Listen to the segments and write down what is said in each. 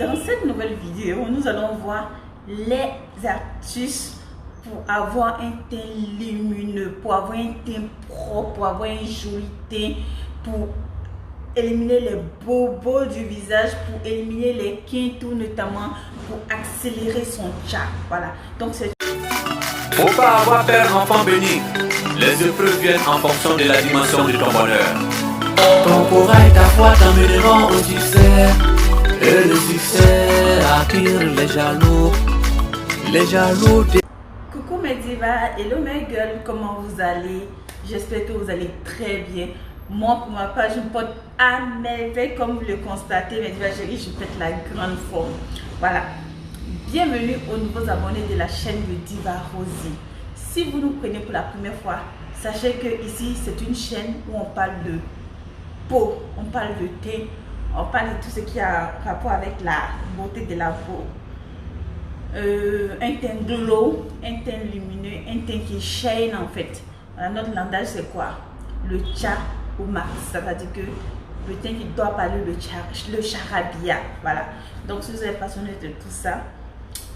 Dans cette nouvelle vidéo, nous allons voir les astuces pour avoir un teint lumineux, pour avoir un teint propre, pour avoir un joli teint, pour éliminer les bobos du visage, pour éliminer les quintaux notamment, pour accélérer son charme. Voilà. Donc c'est... Faut pas avoir peur, enfant béni. Les épreuves viennent en fonction de la dimension de ton bonheur. Ton courage, ta foi t'emmèneront au succès. Et le succès attire les jaloux. Les jaloux. Coucou mes divas, hello mes girls, comment vous allez? J'espère que vous allez très bien. Moi pour ma part, je me porte à merveille comme vous le constatez mes divas chéries, je pète la grande forme. Voilà. Bienvenue aux nouveaux abonnés de la chaîne de Diva Rosy. Si vous nous prenez pour la première fois, sachez que ici c'est une chaîne où on parle de peau, on parle de teint, on parle de tout ce qui a rapport avec la beauté de la peau. Un teint glow, un teint lumineux, un teint qui shine en fait. Voilà, notre langage c'est quoi? Le cha au max, ça veut dire que le teint qui doit parler le charabia. Voilà. Donc si vous êtes passionné de tout ça,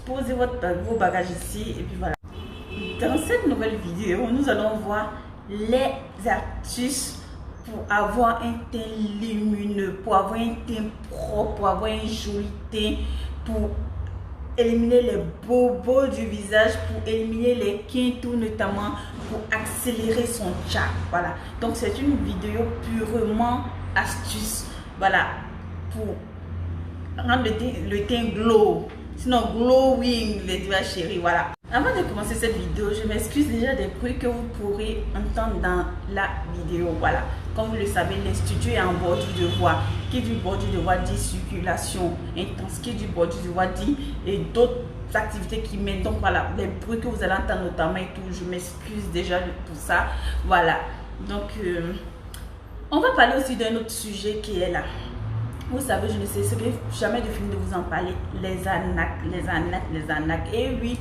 posez vos bagages ici et puis voilà. Dans cette nouvelle vidéo, nous allons voir les astuces pour avoir un teint lumineux, pour avoir un teint propre, pour avoir un joli teint, pour éliminer les bobos du visage, pour éliminer les quintaux notamment, pour accélérer son charme. Voilà. Donc c'est une vidéo purement astuce. Voilà. Pour rendre le teint glow. Sinon glowing les divas chéries. Voilà. Avant de commencer cette vidéo, je m'excuse déjà des bruits que vous pourrez entendre dans la vidéo. Voilà. Comme vous le savez, l'institut est en bordure de voix. Qui dit bordure de voix dit circulation intense. Qui dit bordure de voix dit et d'autres activités qui mènent. Donc voilà, les bruits que vous allez entendre notamment et tout, je m'excuse déjà pour ça. Voilà. Donc, on va parler aussi d'un autre sujet qui est là. Vous savez, je ne cesserai jamais de finir de vous en parler. Les arnaques, les arnaques, les arnaques. Et oui,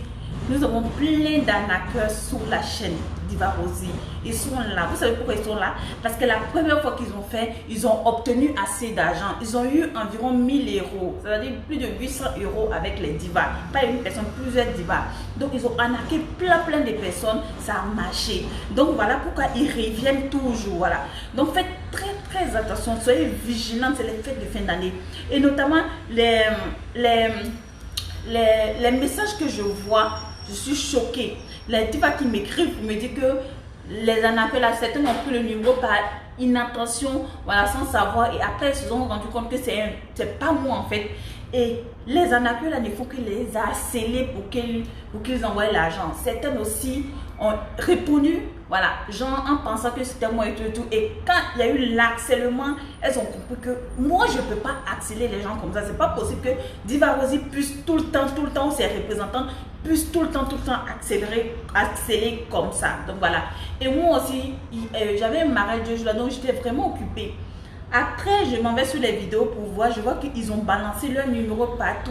nous avons plein d'arnaqueurs sur la chaîne Diva Rosy. Ils sont là. Vous savez pourquoi ils sont là? Parce que la première fois qu'ils ont fait, ils ont obtenu assez d'argent. Ils ont eu environ 1000 euros. C'est-à-dire plus de 800 euros avec les divas. Pas une personne, plusieurs divas. Donc ils ont arnaqué plein de personnes. Ça a marché. Donc voilà pourquoi ils reviennent toujours. Voilà. Donc faites très attention. Soyez vigilants. C'est les fêtes de fin d'année. Et notamment les messages que je vois, je suis choquée. Les divas qui m'écrivent me disent que les arnaqueurs là, certains ont pris le numéro par inattention, voilà, sans savoir. Et après, ils se sont rendus compte que c'est pas moi en fait. Et les arnaqueurs là, il faut qu'ils les harcèlent pour qu'ils envoient l'argent. Certains aussi ont répondu, voilà, genre en pensant que c'était moi et tout. Et quand il y a eu l'harcèlement, elles ont compris que moi je ne peux pas harceler les gens comme ça. C'est pas possible que Diva Rosy puisse tout le temps, ses représentants puissent tout le temps accélérer comme ça. Donc voilà. Et moi aussi, j'avais un mariage 2 jours là, donc j'étais vraiment occupée. Après, je m'en vais sur les vidéos pour voir, je vois qu'ils ont balancé leur numéro partout.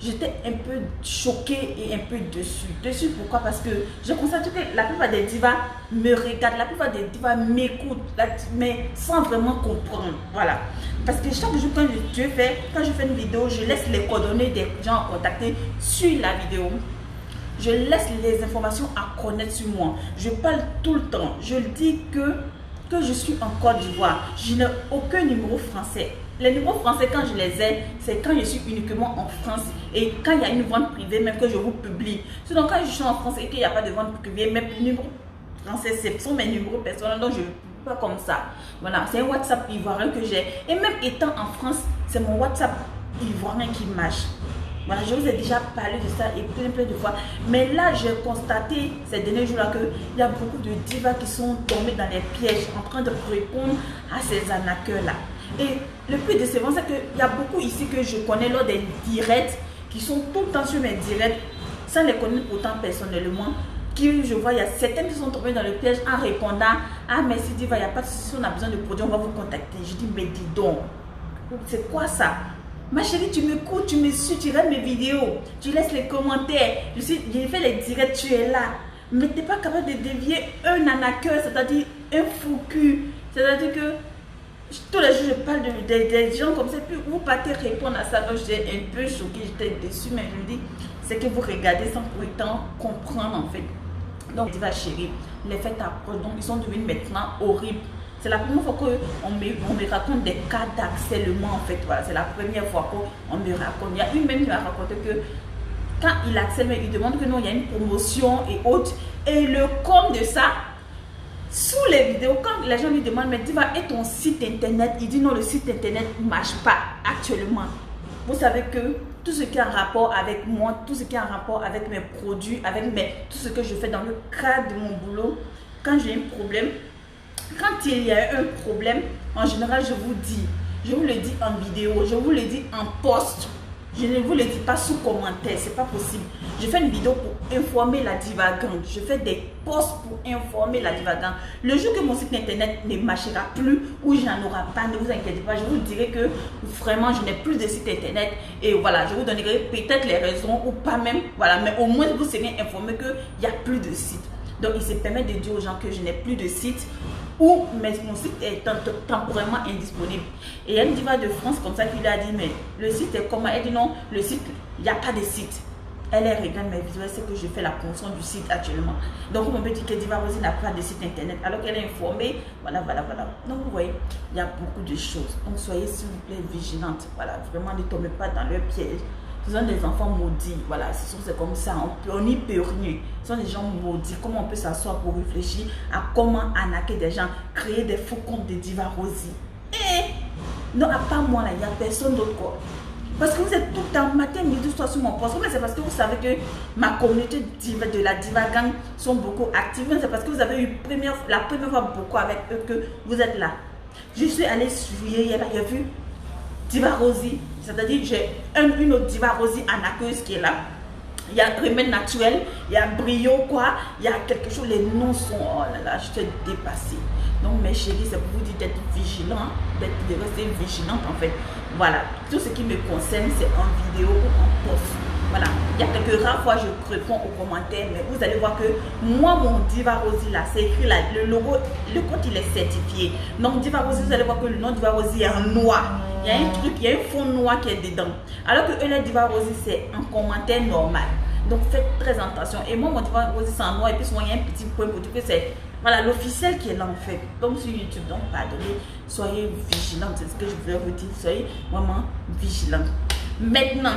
J'étais un peu choquée et un peu dessus. Pourquoi? Parce que je constate que la plupart des divas me regardent, la plupart des divas m'écoutent, mais sans vraiment comprendre. Voilà. Parce que chaque jour, quand je fais une vidéo, je laisse les coordonnées des gens contactés sur la vidéo. Je laisse les informations à connaître sur moi. Je parle tout le temps. Je dis que je suis en Côte d'Ivoire. Je n'ai aucun numéro français. Les numéros français, quand je les ai, c'est quand je suis uniquement en France et quand il y a une vente privée, même que je vous publie. Sinon, quand je suis en France et qu'il n'y a pas de vente privée, mes numéros français, ce sont mes numéros personnels, donc je ne publie pas comme ça. Voilà, c'est un WhatsApp ivoirien que j'ai. Et même étant en France, c'est mon WhatsApp ivoirien qui marche. Voilà, je vous ai déjà parlé de ça et plein de fois. Mais là, j'ai constaté ces derniers jours-là qu'il y a beaucoup de divas qui sont tombées dans les pièges en train de répondre à ces arnaqueurs-là. Et le plus décevant, c'est qu'il y a beaucoup ici que je connais lors des directs qui sont tout le temps sur mes directs, sans les connaître pourtant personnellement. Je vois, il y a certaines qui sont tombées dans le piège en répondant: ah, merci Diva, il n'y a pas de souci, si on a besoin de produits, on va vous contacter. Je dis: mais dis donc, c'est quoi ça? Ma chérie, tu m'écoutes, tu me suis, tu regardes mes vidéos, tu laisses les commentaires, j'ai fait les directs, tu es là. Mais tu n'es pas capable de dévier un arnaqueur, c'est-à-dire un fou cul. C'est-à-dire que tous les jours, je parle des gens comme ça, puis vous partez répondre à ça. Donc, j'étais un peu choquée, j'étais déçue, mais je me dis, c'est que vous regardez sans pour autant comprendre en fait. Donc, Diva Chérie, les fêtes approchent, donc ils sont devenus maintenant horribles. C'est la première fois qu'on me raconte des cas d'harcèlement en fait. Voilà, c'est la première fois qu'on me raconte. Il y a une même qui m'a raconté que quand il harcèle, il demande que non, il y a une promotion et autres. Et le com de ça, sous les vidéos, quand les gens lui demandent, mais Diva, et ton site internet? Il dit non, le site internet ne marche pas actuellement. Vous savez que tout ce qui est en rapport avec moi, tout ce qui est en rapport avec mes produits, avec tout ce que je fais dans le cadre de mon boulot, quand j'ai un problème, quand il y a un problème, en général, je vous le dis en vidéo, je vous le dis en post. Je ne vous le dis pas sous commentaire, c'est pas possible. Je fais une vidéo pour informer la divagante. Je fais des posts pour informer la divagante. Le jour que mon site internet ne marchera plus ou j'en aurai pas, ne vous inquiétez pas, je vous dirai que vraiment je n'ai plus de site internet. Et voilà, je vous donnerai peut-être les raisons ou pas même. Voilà, mais au moins vous serez informé qu'il n'y a plus de site. Donc il se permet de dire aux gens que je n'ai plus de site ou mon site est temporairement indisponible. Et il y a une diva de France comme ça qui lui a dit, mais le site est comment? Elle dit non, le site, il n'y a pas de site. Elle regarde mes vidéos, elle sait que je fais la promotion du site actuellement. Donc on peut dire que Diva Rosie n'a pas de site internet alors qu'elle est informée. Voilà. Donc vous voyez, il y a beaucoup de choses. Donc soyez s'il vous plaît vigilantes. Voilà, vraiment ne tombez pas dans leur piège. Ce sont des enfants maudits, voilà, c'est comme ça, on n'y peut rien. Ce sont des gens maudits. Comment on peut s'asseoir pour réfléchir à comment arnaquer des gens, créer des faux comptes de Diva Rosie? Non, à part moi, là, il n'y a personne d'autre quoi. Parce que vous êtes tout le temps, matin, midi, soir sur mon poste. Mais c'est parce que vous savez que ma communauté de la Diva Gang sont beaucoup actives. C'est parce que vous avez eu la première fois beaucoup avec eux que vous êtes là. Je suis allée suivre, il y a vu Diva Rosie, c'est-à-dire j'ai une autre Diva Rosie arnaqueuse qui est là. Il y a Remède Naturel, il y a Brio quoi, il y a quelque chose, les noms sont, oh là là, je suis dépassée. Donc mes chéris, c'est pour vous dire d'être vigilant, de rester vigilante en fait. Voilà, tout ce qui me concerne, c'est en vidéo ou en post. Voilà, il y a quelques rares fois je réponds aux commentaires, mais vous allez voir que moi, mon Diva Rosie là, c'est écrit là, le logo, le compte il est certifié. Donc Diva Rosie, vous allez voir que le nom Diva Rosie est en noir. Il y a un truc, il y a un fond noir qui est dedans. Alors que eux, les Diva Rosie, c'est un commentaire normal. Donc faites très attention. Et moi, mon Diva Rosie, c'est en noir. Et puis souvent, il y a un petit point pour dire que c'est voilà l'officiel qui est là en fait. Donc sur YouTube, donc pardonnez, soyez vigilants. C'est ce que je voulais vous dire. Soyez vraiment vigilants. Maintenant,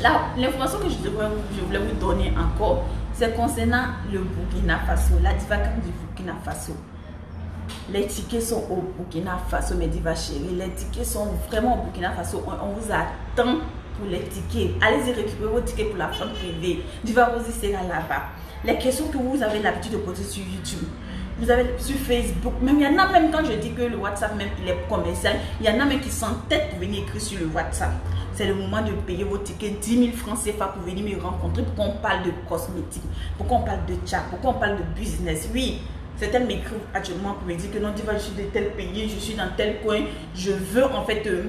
là, l'information que je voulais vous donner encore, c'est concernant le Burkina Faso, la Diva Gang du Burkina Faso. Les tickets sont au Burkina Faso, mes divas chéries. Les tickets sont vraiment au Burkina Faso. On vous attend pour les tickets. Allez-y récupérer vos tickets pour la vente privée. Diva Rosie sera là-bas. Les questions que vous avez l'habitude de poser sur YouTube, vous avez sur Facebook, même il y en a même quand je dis que le WhatsApp même il est commercial, il y en a même qui s'entêtent pour venir écrire sur le WhatsApp. C'est le moment de payer vos tickets 10 000 francs CFA pour venir me rencontrer, pour qu'on parle de cosmétiques, pour qu'on parle de chat, pour qu'on parle de business. Oui, certaines m'écrivent actuellement pour me dire que non, Diva, je suis de tel pays, je suis dans tel coin, je veux en fait que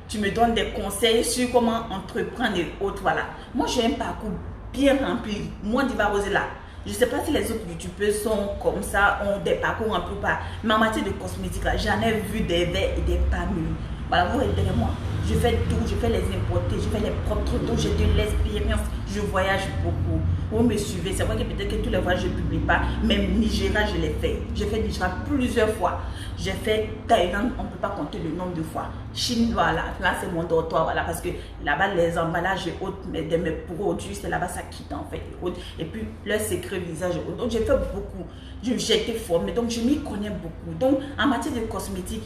tu me donnes des conseils sur comment entreprendre et autres. Voilà. Moi, j'ai un parcours bien rempli. Moi, Diva Rosie là, je ne sais pas si les autres youtubeurs sont comme ça, ont des parcours remplis ou pas. Mais en matière de cosmétiques, là, j'en ai vu des verts et des pas mûrs. Voilà, vous regardez moi. Je fais tout, je fais les importés, je fais les propres trucs, j'ai de l'expérience, je voyage beaucoup. Vous me suivez, c'est vrai que peut-être que tous les voyages je ne publie pas, même Nigeria je l'ai fait. J'ai fait Nigeria plusieurs fois. J'ai fait Thaïlande, on ne peut pas compter le nombre de fois. Chine, voilà, là c'est mon dortoir, voilà, parce que là-bas les emballages et autres de mes produits, c'est là-bas ça quitte en fait. Et puis leur secret visage et autres. Donc j'ai fait beaucoup, j'ai été formée, donc je m'y connais beaucoup. Donc en matière de cosmétiques,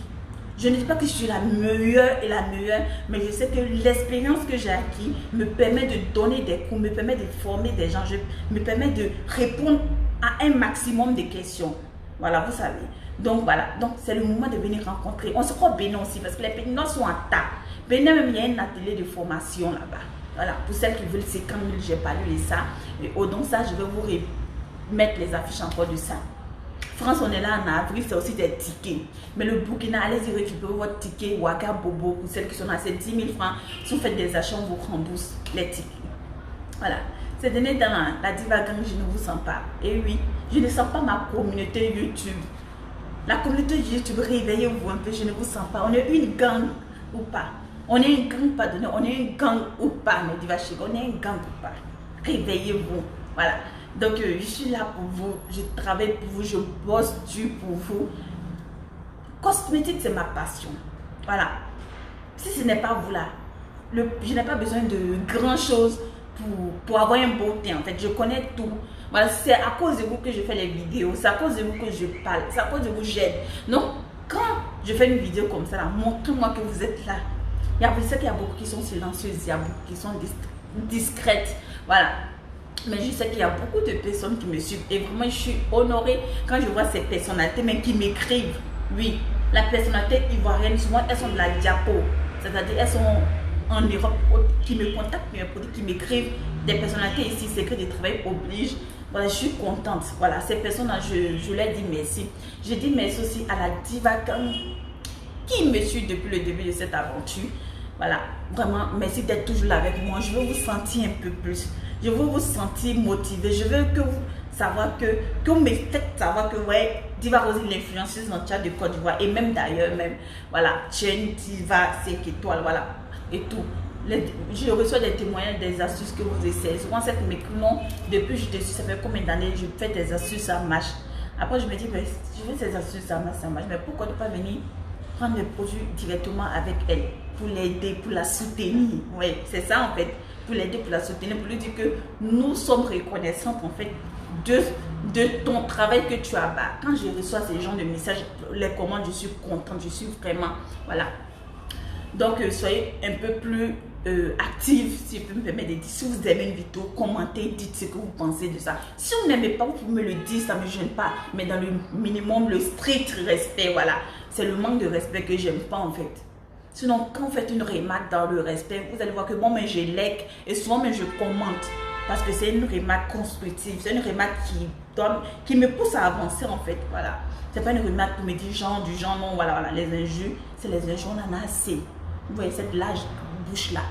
je ne dis pas que je suis la meilleure, mais je sais que l'expérience que j'ai acquis me permet de donner des cours, me permet de former des gens, me permet de répondre à un maximum de questions. Voilà, vous savez. Donc voilà, donc c'est le moment de venir rencontrer. On se croit Bénin aussi parce que les Béninois sont en tas. Bénin même, il y a un atelier de formation là-bas. Voilà, pour celles qui veulent, c'est quand j'ai parlé de ça. Et donc ça, je vais vous mettre les affiches encore de ça. France, on est là en avril, c'est aussi des tickets. Mais le Burkina, allez-y récupérer votre ticket Waka Bobo pour celles qui sont à ces 10 000 francs. Si vous faites des achats, on vous rembourse les tickets. Voilà. C'est donné dans la Diva Gang, je ne vous sens pas. Et oui, je ne sens pas ma communauté YouTube. La communauté de YouTube, réveillez-vous un peu, je ne vous sens pas. On est une gang ou pas? On est une gang, pardonnez, on est une gang ou pas, mes divas chéries, on est une gang ou pas? Réveillez-vous, voilà. Donc je suis là pour vous, je travaille pour vous, je bosse dur pour vous. Cosmétique, c'est ma passion, voilà. Si ce n'est pas vous là, je n'ai pas besoin de grand chose pour avoir un beau teint. En fait, je connais tout. Voilà, c'est à cause de vous que je fais les vidéos, c'est à cause de vous que je parle, c'est à cause de vous que j'aide. Donc, quand je fais une vidéo comme ça, montrez-moi que vous êtes là. Je sais qu'il y a beaucoup qui sont silencieuses, il y a beaucoup qui sont discrètes. Voilà. Mais je sais qu'il y a beaucoup de personnes qui me suivent et vraiment je suis honorée quand je vois ces personnalités, mais qui m'écrivent. Oui, la personnalité ivoirienne, souvent elles sont de la diapo, c'est-à-dire elles sont en Europe, qui me contactent, qui m'écrivent. Des personnalités ici, c'est que le travail oblige. Voilà, je suis contente. Voilà, ces personnes-là, je leur dis merci. Je dis merci aussi à la Diva Gang qui me suit depuis le début de cette aventure. Voilà, vraiment, merci d'être toujours là avec moi. Je veux vous sentir un peu plus. Je veux vous sentir motivé. Je veux que vous savoir que vous me faites savoir que ouais, Diva Rosy, l'influenceuse dans le chat de Côte d'Ivoire et même d'ailleurs même, voilà, tu es une diva 5 étoiles, voilà, et tout. Je reçois des témoignages, des astuces que vous essayez. Souvent, cette non, depuis que je te suis, ça fait combien d'années je fais des astuces, ça marche. Après, je me dis, mais je fais ces astuces, ça marche. Mais pourquoi ne pas venir prendre le produit directement avec elle pour l'aider, pour la soutenir? Oui, c'est ça en fait. Pour l'aider, pour la soutenir, pour lui dire que nous sommes reconnaissantes en fait de ton travail que tu as bas. Quand je reçois ces genres de messages, les commandes, je suis contente, je suis vraiment, voilà. Donc, soyez un peu plus active, si je peux me permettre de dire. Si vous aimez une vidéo, commentez, dites ce que vous pensez de ça. Si vous n'aimez pas, vous pouvez me le dire, ça ne me gêne pas. Mais dans le minimum, le strict respect, voilà. C'est le manque de respect que j'aime pas en fait. Sinon, quand vous faites une remarque dans le respect, vous allez voir que moi, je like et souvent, mais je commente. Parce que c'est une remarque constructive, c'est une remarque qui me pousse à avancer en fait, voilà. C'est pas une remarque pour me dire genre, du genre, non, voilà, les injures, c'est les injures, on en a assez. Vous voyez cette large bouche là,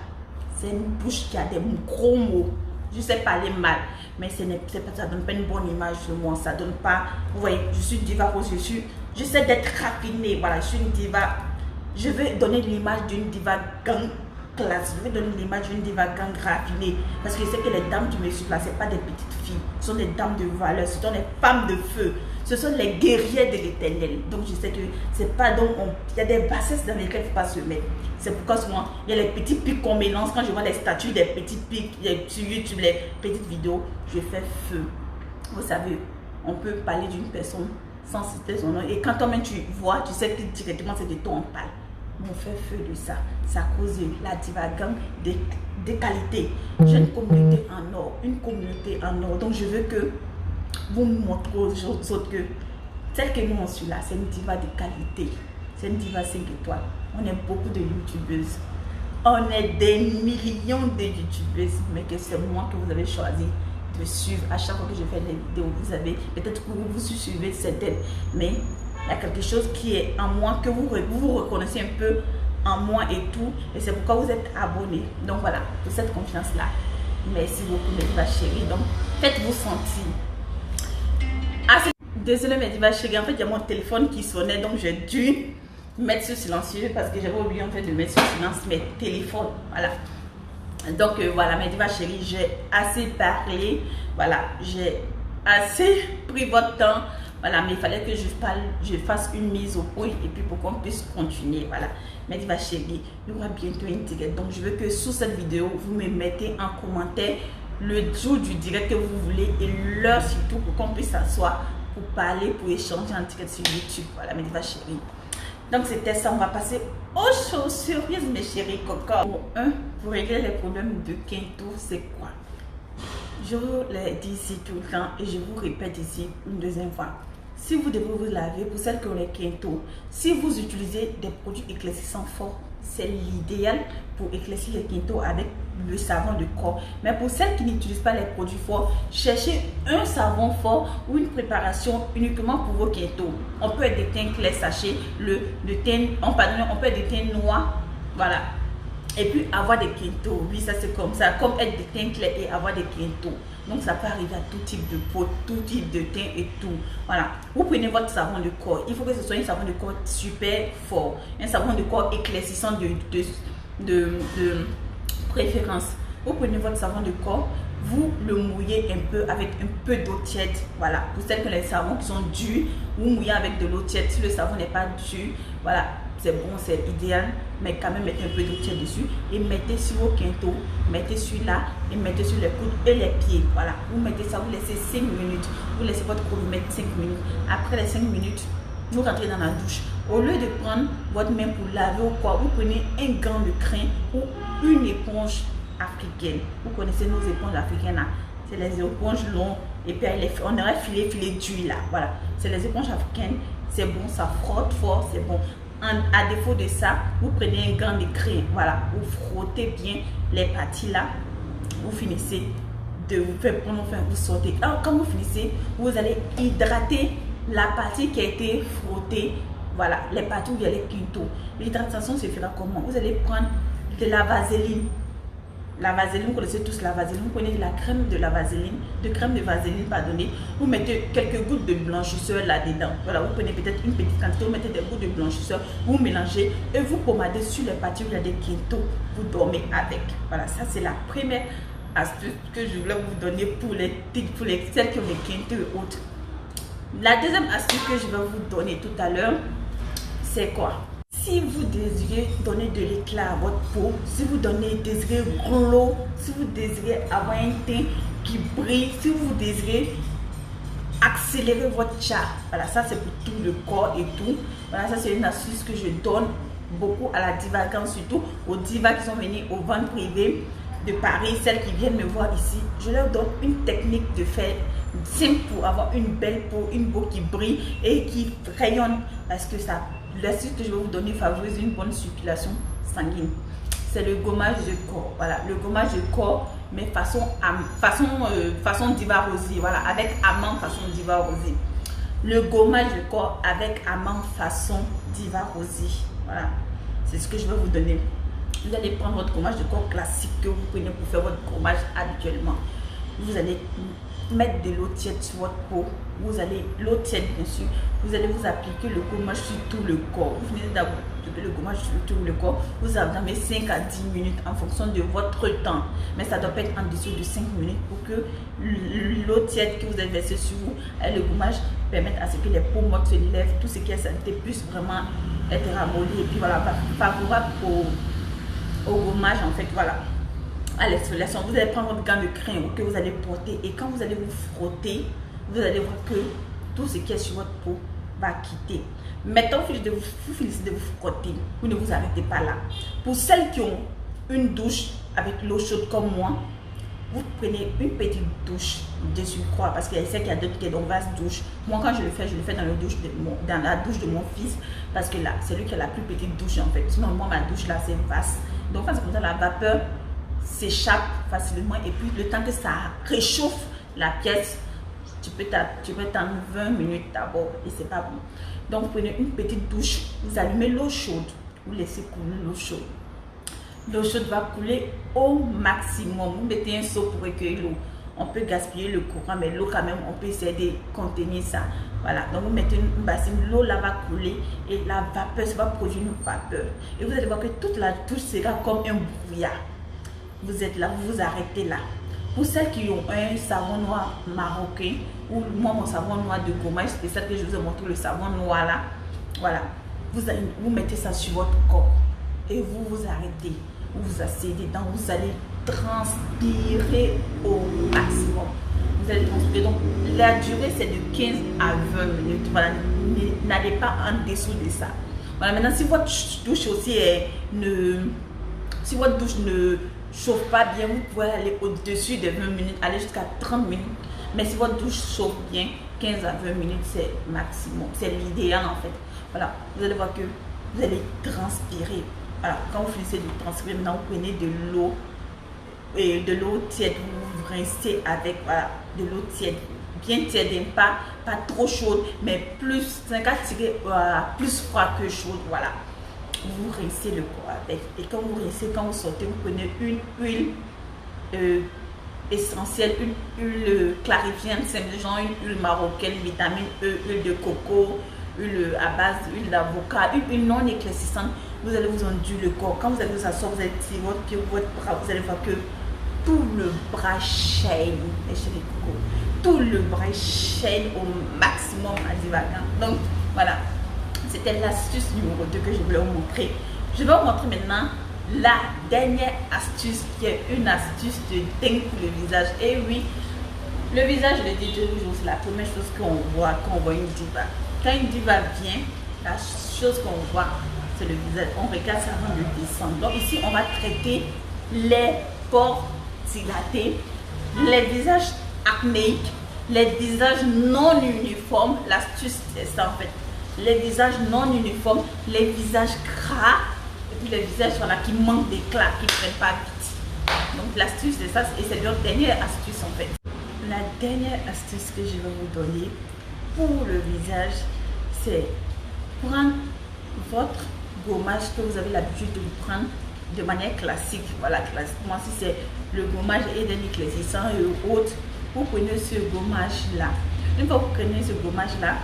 c'est une bouche qui a des gros mots. Je sais parler mal, mais ça donne pas une bonne image de moi, ça donne pas, vous voyez, je suis diva rose, je sais d'être raffinée, voilà, je suis une diva, je veux donner l'image d'une diva gang classe, je vais donner l'image d'une diva gang raffinée, parce que je sais que les dames qui me suivent là, c'est pas des petites filles, ce sont des dames de valeur, ce sont des femmes de feu, ce sont les guerrières de l'éternel. Donc je sais que c'est pas, donc il y a des bassesses dans lesquelles il ne faut pas se mettre. C'est pourquoi souvent il y a les petits pics qu'on mélange. Quand je vois les statuts des petits pics sur YouTube, les petites vidéos, je fais feu. Vous savez, on peut parler d'une personne sans citer son nom, et quand toi-même tu vois, tu sais que directement c'est de toi on parle. On fait feu de ça. Ça cause la Diva Gang de qualité. J'ai une communauté en or, donc je veux que vous me montrez aux autres que celle que nous on suit là, c'est une diva de qualité. C'est une diva 5 étoiles. On est beaucoup de youtubeuses. On est des millions de youtubeuses, mais que c'est moi que vous avez choisi de suivre. À chaque fois que je fais des vidéos, vous avez peut-être que vous suivez certaines, mais il y a quelque chose qui est en moi, que vous reconnaissez un peu en moi et tout, et c'est pourquoi vous êtes abonnés. Donc voilà, pour cette confiance là, merci beaucoup mes divas chéries. Donc faites-vous sentir. Désolé mes divas chéries, en fait il y a mon téléphone qui sonnait, donc j'ai dû mettre sur silencieux parce que j'avais oublié en fait de mettre sur silence mes téléphones. Voilà. Donc voilà mes divas chéries, j'ai assez parlé, voilà, j'ai assez pris votre temps. Voilà, mais il fallait que je fasse une mise au point et puis pour qu'on puisse continuer. Voilà, mes divas chéries, il y aura bientôt une direct. Donc je veux que sous cette vidéo, vous me mettez en commentaire le jour du direct que vous voulez et l'heure surtout pour qu'on puisse s'asseoir pour parler, pour échanger en direct sur YouTube. Voilà, mes divas chéries. Donc c'était ça, on va passer aux choses surprises, mes chéris coco. Pour pour régler les problèmes de quinto, c'est quoi? Je vous l'ai dit ici tout le temps et je vous répète ici une deuxième fois. Si vous devez vous laver, pour celles qui ont les quintos, si vous utilisez des produits éclaircissants forts, c'est l'idéal pour éclaircir les quintos avec le savon de corps. Mais pour celles qui n'utilisent pas les produits forts, cherchez un savon fort ou une préparation uniquement pour vos quintos. On peut être des teints clairs sachets, on peut être des teints noirs, voilà. Et puis avoir des quintos, oui, ça c'est comme ça, comme être de teint clair et avoir des quintos. Donc ça peut arriver à tout type de peau, tout type de teint et tout. Voilà, vous prenez votre savon de corps. Il faut que ce soit un savon de corps super fort, un savon de corps éclaircissant de préférence. Vous prenez votre savon de corps, vous le mouillez un peu avec un peu d'eau tiède. Voilà, pour celles que les savons qui sont durs, vous mouillez avec de l'eau tiède. Si le savon n'est pas dur, voilà, c'est bon, c'est idéal, mais quand même mettez un peu d'eau tiède dessus et mettez sur vos quintaux, mettez celui-là et mettez sur les coudes et les pieds. Voilà, vous mettez ça, vous laissez 5 minutes, vous laissez votre coude mettre 5 minutes. Après les 5 minutes, vous rentrez dans la douche. Au lieu de prendre votre main pour laver ou quoi, vous prenez un gant de crin ou une éponge africaine. Vous connaissez nos éponges africaines là, c'est les éponges longues et puis on aurait filé d'huile là. Voilà, c'est les éponges africaines, c'est bon, ça frotte fort, c'est bon. À défaut de ça, vous prenez un gant de crin, voilà, vous frottez bien les parties là, vous finissez de vous faire prendre, enfin vous sortez. Alors quand vous finissez, vous allez hydrater la partie qui a été frottée, voilà, les parties où il y a les quintaux. L'hydratation se fera comment? Vous allez prendre de la vaseline. La vaseline, vous connaissez tous la vaseline, vous prenez de la crème de vaseline, pardonnez, vous mettez quelques gouttes de blanchisseur là-dedans. Voilà, vous prenez peut-être une petite quantité, vous mettez des gouttes de blanchisseur, vous mélangez et vous pommadez sur les parties où il y a des quintaux, vous dormez avec. Voilà, ça c'est la première astuce que je voulais vous donner pour celles qui ont des quintaux et autres. La deuxième astuce que je vais vous donner tout à l'heure, c'est quoi? Si vous désirez donner de l'éclat à votre peau, si vous désirez glow, si vous désirez avoir un teint qui brille, si vous désirez accélérer votre charme, voilà, ça c'est pour tout le corps et tout. Voilà, ça c'est une astuce que je donne beaucoup à la divagance, surtout aux divas qui sont venues au ventre privé de Paris, celles qui viennent me voir ici. Je leur donne une technique de faire simple pour avoir une belle peau, une peau qui brille et qui rayonne, parce que ça, l'astuce que je vais vous donner favorise une bonne circulation sanguine. C'est le gommage de corps. Voilà, le gommage de corps, mais façon Diva Rosée. Voilà, avec amande façon Diva Rosée. Le gommage de corps avec amande façon Diva Rosée. Voilà, c'est ce que je vais vous donner. Vous allez prendre votre gommage de corps classique que vous prenez pour faire votre gommage habituellement. Vous allez mettre de l'eau tiède sur votre peau. Vous allez, l'eau tiède bien sûr, vous allez vous appliquer le gommage sur tout le corps. Vous venez d'appliquer le gommage sur tout le corps. Vous attendez 5 à 10 minutes en fonction de votre temps. Mais ça doit pas être en dessous de 5 minutes pour que l'eau tiède que vous avez versée sur vous et le gommage permettent à ce que les peaux mortes se lèvent, tout ce qui est saleté puisse vraiment être ramolli. Et puis voilà, favorable au gommage en fait, voilà. À l'exfoliation, vous allez prendre votre gant de crin que vous allez porter et quand vous allez vous frotter, vous allez voir que tout ce qui est sur votre peau va quitter. Maintenant, vous finissez de vous frotter, vous ne vous arrêtez pas là. Pour celles qui ont une douche avec l'eau chaude comme moi, vous prenez une petite douche de surcroît parce qu'il y a celles qui a d'autres qui ont vaste douche. Moi, quand je le fais dans la douche de mon fils parce que là, c'est lui qui a la plus petite douche en fait. Sinon, moi, ma douche là, c'est vaste. Donc, quand c'est comme ça, la vapeur s'échappe facilement et puis le temps que ça réchauffe la pièce, tu peux t'en 20 minutes d'abord et c'est pas bon. Donc, vous prenez une petite douche, vous allumez l'eau chaude, vous laissez couler l'eau chaude. L'eau chaude va couler au maximum. Vous mettez un seau pour recueillir l'eau. On peut gaspiller le courant, mais l'eau quand même, on peut essayer de contenir ça. Voilà, donc vous mettez une bassine, l'eau là va couler et la vapeur, ça va produire une vapeur. Et vous allez voir que toute la douche sera comme un brouillard. Vous êtes là, vous vous arrêtez là. Pour celles qui ont un savon noir marocain, ou moi mon savon noir de gommage, c'est ça que je vous ai montré, le savon noir là. Voilà, vous mettez ça sur votre corps et vous vous arrêtez. Vous vous asseyez dedans, vous allez transpirer au maximum. Vous allez transpirer. Donc la durée c'est de 15 à 20 minutes. Voilà, n'allez pas en dessous de ça. Voilà, maintenant si votre douche aussi si votre douche ne chauffe pas bien, vous pouvez aller au-dessus de 20 minutes, aller jusqu'à 30 minutes. Mais si votre douche chauffe bien, 15 à 20 minutes, c'est maximum. C'est l'idéal en fait. Voilà, vous allez voir que vous allez transpirer. Voilà, quand vous finissez de transpirer, maintenant vous prenez de l'eau et de l'eau tiède, vous rincez avec voilà, de l'eau tiède, bien tiède, pas trop chaude, mais plus, c'est un cas tiré plus froid que chaude. Voilà. vous rincez le corps avec. Et quand vous rincez, quand vous sortez, vous prenez une huile essentielle, une huile clarifiante, c'est genre une huile marocaine, vitamine E, huile de coco, huile à base d'huile d'avocat, une huile non éclaircissante. Vous allez vous enduire le corps. Quand vous allez vous asseoir, vous allez tirer votre pied, votre bras, vous allez voir que tout le bras chaîne, les chéris coco, tout le bras chaîne au maximum à Divagan. Donc voilà, c'était l'astuce numéro 2 que je voulais vous montrer. Je vais vous montrer maintenant la dernière astuce qui est une astuce de dingue pour le visage. Et oui, le visage, je le dis toujours, c'est la première chose qu'on voit quand on voit une diva. Quand une diva vient, la chose qu'on voit, c'est le visage. On regarde ça avant de descendre. Donc ici, on va traiter les pores dilatés, les visages acnéiques, les visages non uniformes. L'astuce, c'est ça en fait. Les visages non uniformes, les visages gras, et puis les visages voilà, qui manquent d'éclat, qui ne prennent pas vite. Donc l'astuce, c'est ça, et c'est notre dernière astuce en fait. La dernière astuce que je vais vous donner pour le visage, c'est prendre votre gommage que vous avez l'habitude de vous prendre de manière classique. Voilà, classiquement, si c'est le gommage Eden éclaircissant et autres, vous prenez ce gommage là. Une fois que vous prenez ce gommage là,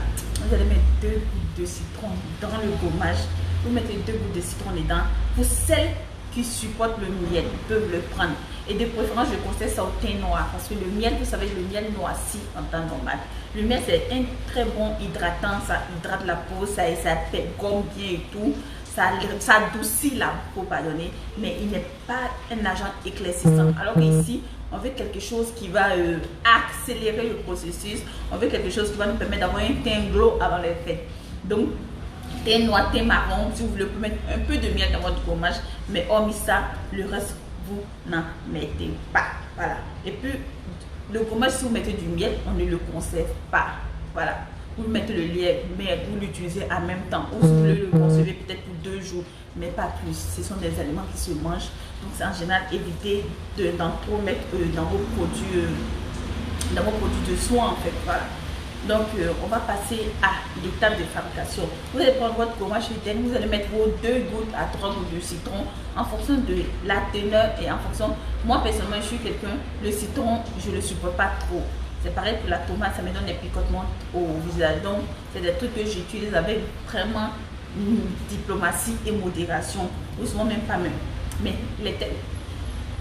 vous allez mettre 2 gouttes de citron dans le gommage. Vous mettez 2 gouttes de citron dedans. Pour celles qui supportent le miel, peuvent le prendre. Et de préférence, je conseille ça au thym noir. Parce que le miel, vous savez, le miel noircit en temps normal. Le miel, c'est un très bon hydratant. Ça hydrate la peau, ça gomme bien et tout. Ça adoucit la peau, pardonnez. Mais il n'est pas un agent éclaircissant. Alors qu'ici, on veut quelque chose qui va accélérer le processus. On veut quelque chose qui va nous permettre d'avoir un teint glow avant les fêtes. Donc, thym noir, thym marron, si vous voulez, vous pouvez mettre un peu de miel dans votre gommage. Mais hormis ça, le reste, vous n'en mettez pas. Voilà. Et puis, le gommage, si vous mettez du miel, on ne le conserve pas. Voilà. Vous mettez le lait, mais vous l'utilisez en même temps. Ou si vous voulez le conserver peut-être pour 2 jours, mais pas plus. Ce sont des aliments qui se mangent. Donc, c'est en général éviter d'en trop mettre dans vos produits de soins, en fait. Voilà. Donc, on va passer à l'étape de fabrication. Vous allez prendre votre gommage Eden, vous allez mettre vos 2 gouttes à 3 gouttes de citron en fonction de la teneur et en fonction. Moi, personnellement, je suis quelqu'un, le citron, je ne le supporte pas trop. C'est pareil pour la tomate, ça me donne des picotements au visage. Donc, c'est des trucs que j'utilise avec vraiment diplomatie et modération. Ou souvent même pas même. Mais les tels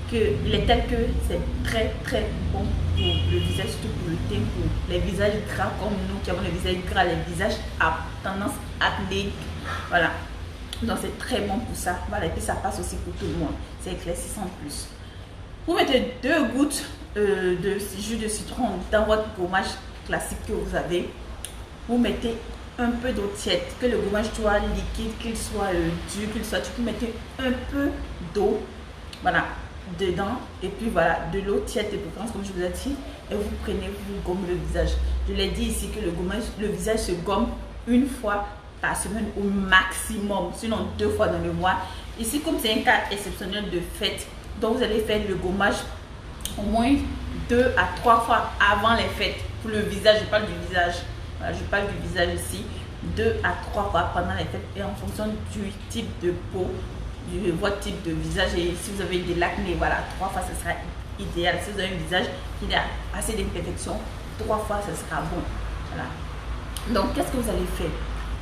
que c'est très très bon pour le visage, surtout pour le teint, pour les visages gras comme nous qui avons les visages gras, les visages à tendance acnéique. Voilà. Donc, c'est très bon pour ça. Voilà. Et puis, ça passe aussi pour tout le monde. C'est éclaircissant en plus. Vous mettez 2 gouttes de jus de citron dans votre gommage classique que vous avez. Vous mettez un peu d'eau tiède, que le gommage soit liquide, qu'il soit dur, qu'il soit. Vous mettez un peu d'eau, voilà, dedans. Et puis voilà, de l'eau tiède de préférence, comme je vous ai dit. Et vous prenez, vous gommez le visage. Je l'ai dit ici que le visage se gomme 1 fois par semaine au maximum, sinon 2 fois dans le mois. Ici, comme c'est un cas exceptionnel de fête, donc vous allez faire le gommage au moins 2 à 3 fois avant les fêtes. Pour le visage, je parle du visage. Voilà, je parle du visage ici. 2 à 3 fois pendant les fêtes et en fonction du type de peau, de votre type de visage. Et si vous avez de l'acné, voilà, 3 fois ce sera idéal. Si vous avez un visage qui a assez d'imperfections, 3 fois ce sera bon. Voilà. Donc, qu'est-ce que vous allez faire?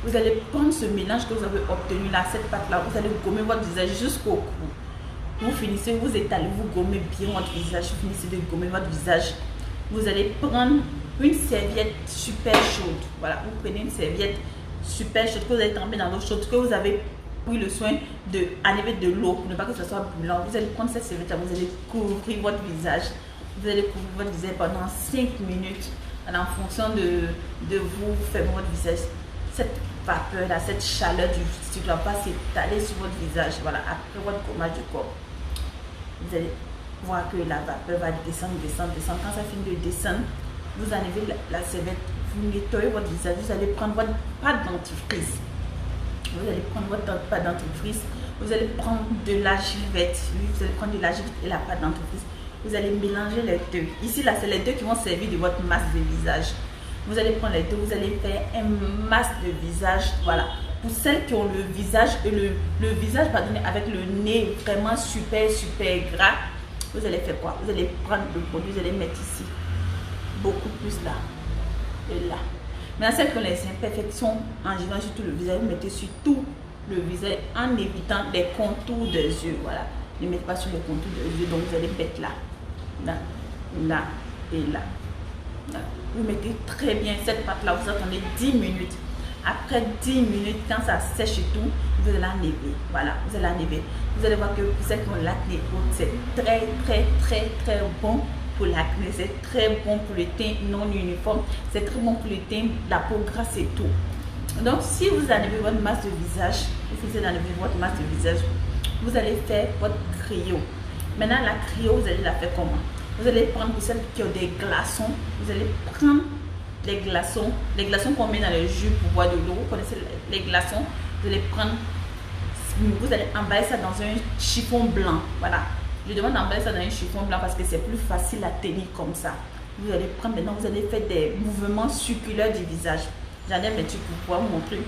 Vous allez prendre ce mélange que vous avez obtenu là, cette pâte là, vous allez gommer votre visage jusqu'au cou. Vous finissez, vous étalez, vous gommez bien votre visage, vous finissez de gommer votre visage. Vous allez prendre une serviette super chaude. Voilà, vous prenez une serviette super chaude que vous allez tremper dans l'eau chaude, que vous avez pris le soin d'enlever de l'eau pour ne pas que ce soit brûlant. Vous allez prendre cette serviette là, vous allez couvrir votre visage. Vous allez couvrir votre visage pendant 5 minutes. Alors, en fonction de vous, faire votre visage. Cette vapeur là, cette chaleur du stick là va s'étaler sur votre visage. Voilà, après votre gommage du corps. Vous allez voir que la vapeur va descendre. Quand ça finit de descendre, vous enlevez la serviette, vous nettoyez votre visage, vous allez prendre votre pâte dentifrice. Vous allez prendre votre pâte dentifrice, vous allez prendre de la givette, vous allez prendre de la givette et la pâte dentifrice. Vous allez mélanger les deux. Ici, là, c'est les deux qui vont servir de votre masse de visage. Vous allez prendre les deux, vous allez faire un masque de visage, voilà, pour celles qui ont le visage et le visage pardonnez, avec le nez vraiment super gras, vous allez faire quoi? Vous allez prendre le produit, vous allez mettre ici, beaucoup plus là et là. Maintenant, celles qui ont les imperfections en général sur tout le visage, vous mettez sur tout le visage en évitant les contours des yeux. Voilà, ne mettez pas sur les contours des yeux, donc vous allez mettre là, là, là et là. Là. Vous mettez très bien cette pâte là, vous attendez 10 minutes. Après 10 minutes, quand ça sèche et tout, vous allez enlever. Voilà, vous allez enlever. Vous allez voir que pour celles qui ont l'acné, c'est très bon pour l'acné. C'est très bon pour le teint non uniforme. C'est très bon pour le teint, la peau grasse et tout. Donc, si vous enlevez votre masse de visage, vous allez enlever votre masse de visage, vous allez faire votre cryo. Maintenant, la cryo, vous allez la faire comment? Vous allez prendre pour celles qui ont des glaçons, vous allez prendre les glaçons qu'on met dans le jus pour boire de l'eau. Vous connaissez les glaçons, vous allez prendre, vous allez emballer ça dans un chiffon blanc. Voilà, je demande d'emballer ça dans un chiffon blanc parce que c'est plus facile à tenir comme ça. Vous allez prendre maintenant, vous allez faire des mouvements circulaires du visage. J'en ai mes trucs pour pouvoir vous montrer.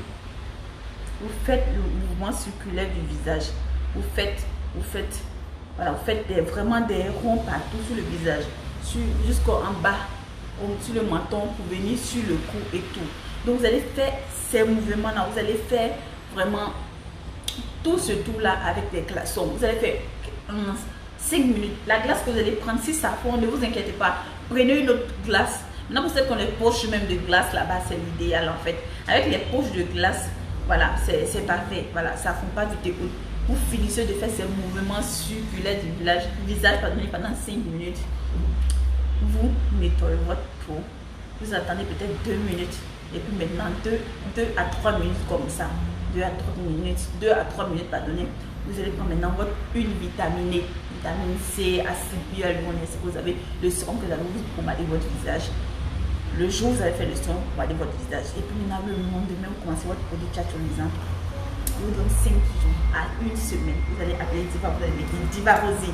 Vous faites le mouvement circulaire du visage. Vous faites voilà, vous faites vraiment des ronds partout sur le visage, jusqu'en bas, sur le menton, pour venir sur le cou et tout. Donc vous allez faire ces mouvements là, vous allez faire vraiment tout ce tour là avec des glaçons. Vous allez faire 5 minutes. La glace que vous allez prendre, si ça fond, ne vous inquiétez pas, prenez une autre glace. Maintenant, pour ceux qui ont les poches même de glace là-bas, c'est l'idéal en fait. Avec les poches de glace, voilà, c'est parfait. Voilà, ça ne fond pas vite et tout. Vous finissez de faire ces mouvements circulaires du visage pendant 5 minutes. Vous nettoyez votre peau. Vous attendez peut-être 2 minutes. Et puis maintenant, 2 à 3 minutes comme ça. 2 à 3 minutes, pardonnez. Vous allez prendre maintenant votre huile vitaminée. Vitamine C, acide hyaluronique. Vous avez le sérum que vous allez vous pommader votre visage. Le jour où vous allez faire le sérum, vous pommader votre visage. Et puis maintenant, le lendemain, vous commencez votre produit tchatcholisant. Vous donne 5 jours à 1 semaine. Vous allez appeler Diva, vous allez mettre Diva Rosy.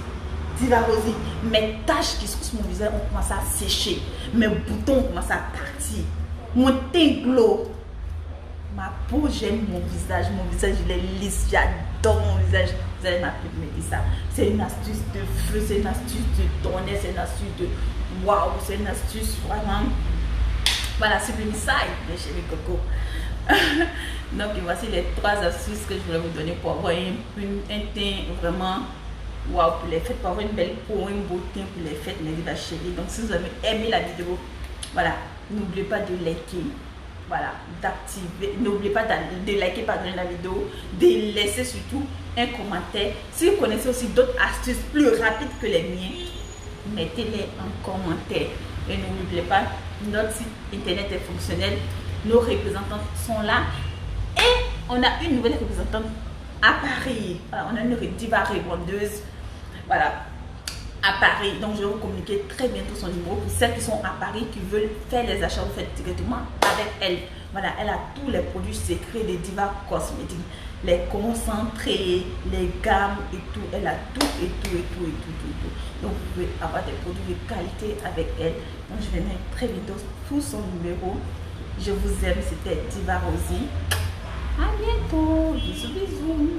Diva Rosy. Mes taches qui sont sur mon visage ont commencé à sécher. Mes boutons ont commencé à partir. Mon teint glow. Ma peau, j'aime mon visage. Mon visage, il est lisse. J'adore mon visage. Vous allez m'appeler pour me dire ça. C'est une astuce de feu, c'est une astuce de tonnerre, c'est une astuce de waouh, c'est une astuce vraiment. Voilà, sublime side, mes chéris coco. Donc voici les 3 astuces que je voulais vous donner pour avoir un teint vraiment waouh pour les fêtes, pour avoir une belle peau, un beau teint pour les fêtes, mes vies chéries. Donc si vous avez aimé la vidéo, voilà, n'oubliez pas de liker, voilà, d'activer, n'oubliez pas de liker la vidéo, de laisser surtout un commentaire. Si vous connaissez aussi d'autres astuces plus rapides que les miennes, mettez-les en commentaire. Et n'oubliez pas, notre site internet est fonctionnel. Nos représentants sont là et on a une nouvelle représentante à Paris. Voilà, on a une diva revendeuse, voilà, à Paris. Donc je vais vous communiquer très bientôt son numéro pour celles qui sont à Paris, qui veulent faire les achats, vous faites directement avec elle. Voilà, elle a tous les produits secrets des Diva Cosmétiques, les concentrés, les gammes et tout. Elle a tout et tout. Donc vous pouvez avoir des produits de qualité avec elle. Donc je vais mettre très bientôt tout son numéro. Je vous aime, c'était Diva Rosy. À bientôt. Bisous.